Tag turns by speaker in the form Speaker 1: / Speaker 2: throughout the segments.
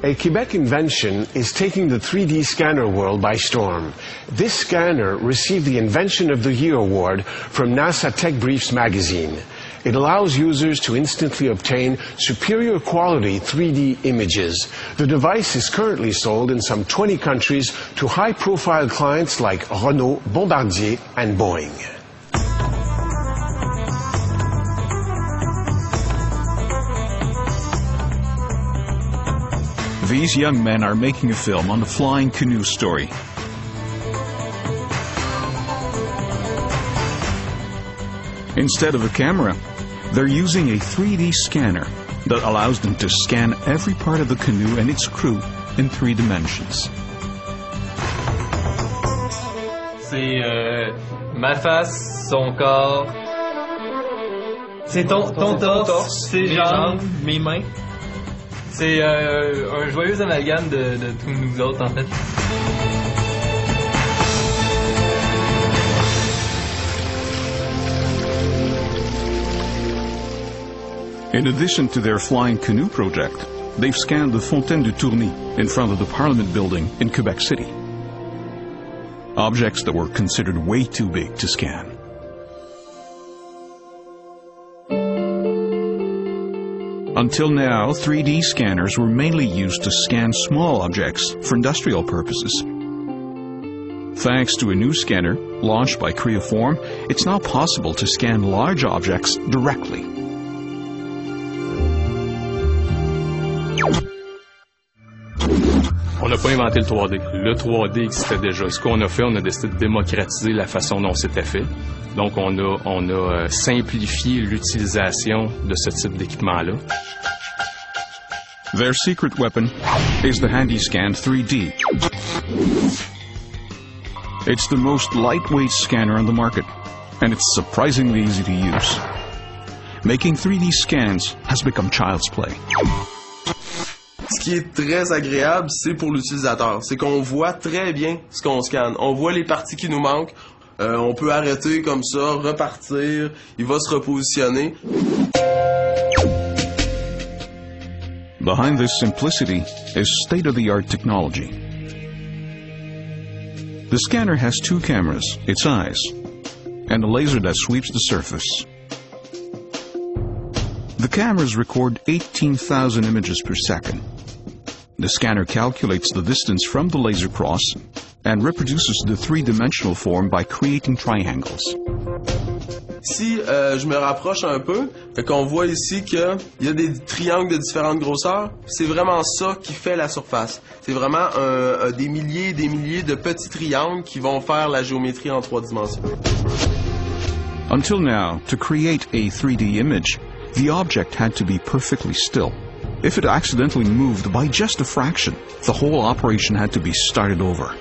Speaker 1: A Quebec invention is taking the 3D scanner world by storm. This scanner received the Invention of the Year award from NASA Tech Briefs magazine. It allows users to instantly obtain superior quality 3D images. The device is currently sold in some 20 countries to high-profile clients like Renault, Bombardier, and Boeing.
Speaker 2: These young men are making a film on the flying canoe story. Instead of a camera, they're using a 3D scanner that allows them to scan every part of the canoe and its crew in 3 dimensions.
Speaker 3: C'est ma face, son corps. C'est ton torse, ses jambes, mes mains. C'est un joyeux amalgame de tous nous autres, en fait.
Speaker 2: In addition to their flying canoe project, they've scanned the Fontaine de Tourny in front of the Parliament building in Quebec City. Objects that were considered way too big to scan. Until now, 3D scanners were mainly used to scan small objects for industrial purposes. Thanks to a new scanner, launched by CREAFORM, it's now possible to scan large objects directly.
Speaker 4: On n'a pas inventé le 3D. Le 3D existait déjà. Ce qu'on a fait, on a décidé de démocratiser la façon dont c'était fait. Donc, on a simplifié l'utilisation de ce type d'équipement-là.
Speaker 2: Their secret weapon is the HandyScan 3D. It's the most lightweight scanner on the market, and it's surprisingly easy to use. Making 3D scans has become child's play.
Speaker 5: Ce qui est très agréable, c'est pour l'utilisateur. C'est qu'on voit très bien ce qu'on scanne. On voit les parties qui nous manquent. On peut arrêter comme ça, repartir. Il va se repositionner.
Speaker 2: Behind this simplicity is state-of-the-art technology. The scanner has 2 cameras, its eyes, and a laser that sweeps the surface. The cameras record 18,000 images per second. The scanner calculates the distance from the laser cross and reproduces the 3-dimensional form by creating triangles.
Speaker 5: Si je me rapproche un peu, fait qu'on voit ici qu'il y a des triangles de différentes grosseurs. C'est vraiment ça qui fait la surface. C'est vraiment des milliers et des milliers de petits triangles qui vont faire la géométrie en 3 dimensions.
Speaker 2: Until now, to create a 3D image, the object had to be perfectly still. If it accidentally moved by just a fraction, the whole operation had to be started over.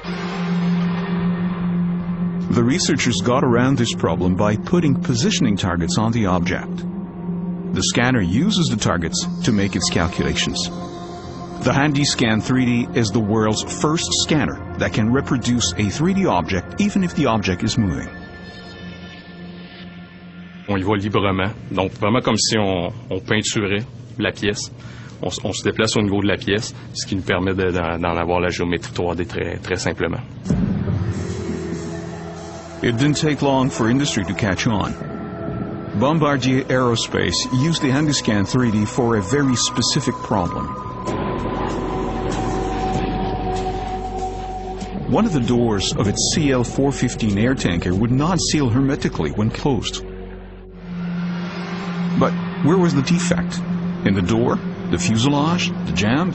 Speaker 2: The researchers got around this problem by putting positioning targets on the object. The scanner uses the targets to make its calculations. The HandyScan 3D is the world's first scanner that can reproduce a 3D object even if the object is moving.
Speaker 4: On y va librement, donc vraiment comme si on peinturait la pièce. On se déplace au niveau de la pièce, ce qui nous permet d'en avoir la géométrie 3D très simplement.
Speaker 2: It didn't take long for industry to catch on. Bombardier Aerospace used the HandyScan 3D for a very specific problem. One of the doors of its CL-415 air tanker would not seal hermetically when closed. But where was the defect? In the door? The fuselage? The jamb?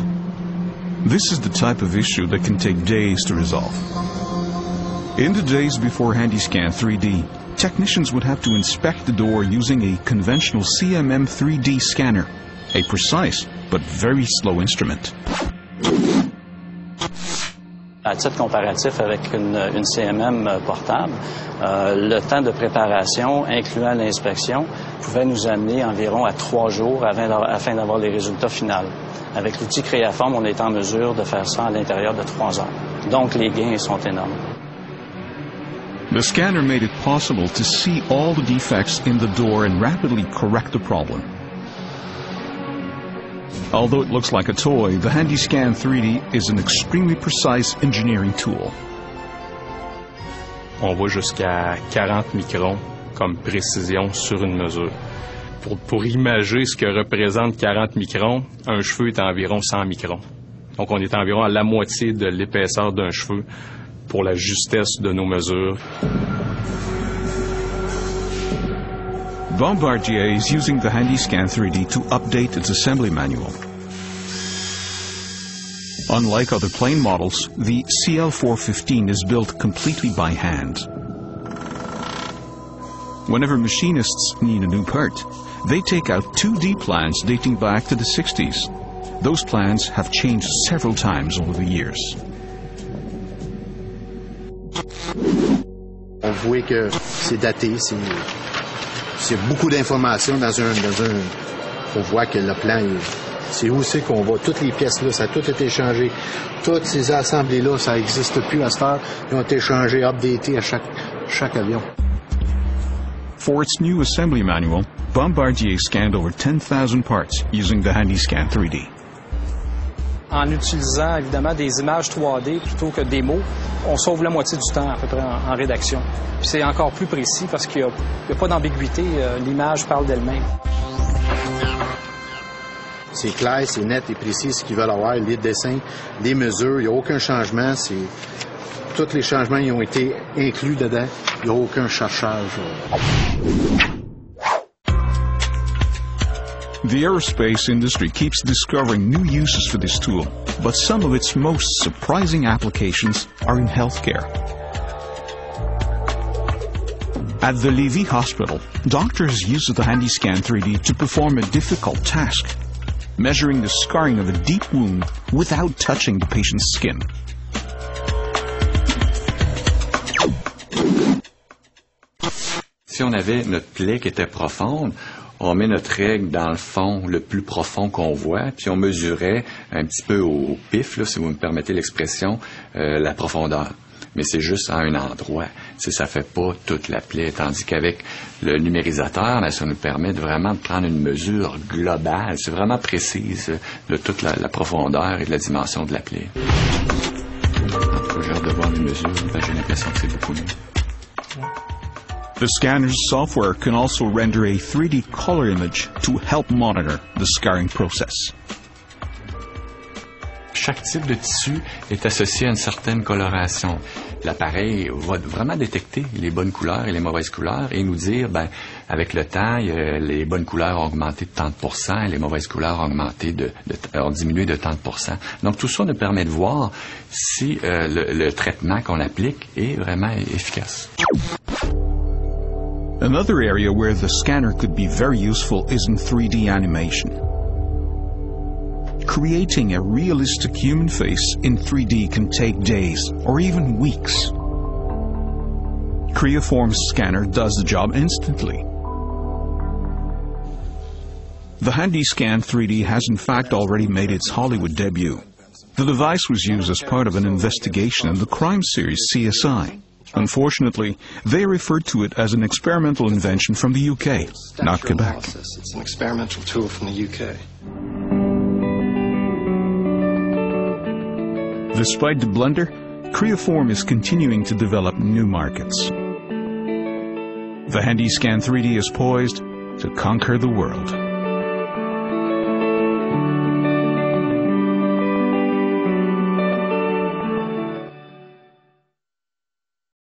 Speaker 2: This is the type of issue that can take days to resolve. In the days before HandyScan 3D, technicians would have to inspect the door using a conventional CMM 3D scanner, a precise but very slow instrument.
Speaker 6: À titre comparatif avec une CMM portable, le temps de préparation, incluant l'inspection, pouvait nous amener environ à 3 jours afin d'avoir les résultats finaux. Avec l'outil CREAFORM, on est en mesure de faire ça à l'intérieur de 3 heures. Donc les gains sont énormes.
Speaker 2: The scanner made it possible to see all the defects in the door and rapidly correct the problem. Although it looks like a toy, the HandyScan 3D is an extremely precise engineering tool.
Speaker 4: On va jusqu'à 40 microns comme précision sur une mesure. Pour imager ce que représente 40 microns, un cheveu est environ 100 microns. Donc on est environ à la moitié de l'épaisseur d'un cheveu pour la justesse de nos mesures.
Speaker 2: Bombardier is using the HandyScan 3D to update its assembly manual. Unlike other plane models, the CL415 is built completely by hand. Whenever machinists need a new part, they take out 2D plans dating back to the 60s. Those plans have changed several times over the years.
Speaker 7: On voit que c'est daté, c'est beaucoup d'informations dans un. On voit que le plan, c'est où c'est qu'on va. Toutes les pièces là, ça a tout été changé. Toutes ces assemblées-là, ça n'existe plus à cette heure. Ils ont été changés, updatés à chaque avion.
Speaker 2: For its new assembly manual, Bombardier scanned over 10,000 parts using the HandyScan 3D.
Speaker 6: En utilisant évidemment des images 3D plutôt que des mots, on sauve la moitié du temps à peu près en rédaction. Puis c'est encore plus précis parce qu'il n'y a pas d'ambiguïté, l'image parle d'elle-même.
Speaker 7: C'est clair, c'est net et précis ce qu'ils veulent avoir, les dessins, les mesures, il n'y a aucun changement. Tous les changements ils ont été inclus dedans, il n'y a aucun cherchage.
Speaker 2: The aerospace industry keeps discovering new uses for this tool, but some of its most surprising applications are in healthcare. At the Lévis Hospital, doctors use the HandyScan 3D to perform a difficult task, measuring the scarring of a deep wound without touching the patient's skin.
Speaker 8: Si on avait notre plaie qui était profonde, on met notre règle dans le fond le plus profond qu'on voit, puis on mesurait un petit peu au pif, là, si vous me permettez l'expression, la profondeur. Mais c'est juste à un endroit. Ça fait pas toute la plaie. Tandis qu'avec le numérisateur, là, ça nous permet vraiment de prendre une mesure globale. C'est vraiment précise de toute la profondeur et de la dimension de la plaie. J'ai hâte de voir les mesures. J'ai l'impression que c'est beaucoup mieux.
Speaker 2: The scanner's software can also render a 3D color image to help monitor the scarring process.
Speaker 8: Chaque type de tissu est associé à une certaine coloration. L'appareil va vraiment détecter les bonnes couleurs et les mauvaises couleurs et nous dire, avec le temps, les bonnes couleurs ont augmenté de tant de pourcents et les mauvaises couleurs ont diminué de tant de pourcents. Donc tout ça nous permet de voir si le traitement qu'on applique est vraiment efficace.
Speaker 2: Another area where the scanner could be very useful is in 3D animation. Creating a realistic human face in 3D can take days or even weeks. CREAFORM's scanner does the job instantly. The HandyScan 3D has in fact already made its Hollywood debut. The device was used as part of an investigation in the crime series CSI. Unfortunately, they referred to it as an experimental invention from the UK, not Quebec.
Speaker 9: It's an experimental tool from the UK.
Speaker 2: Despite the blunder, CREAFORM is continuing to develop new markets. The HandyScan 3D is poised to conquer the world.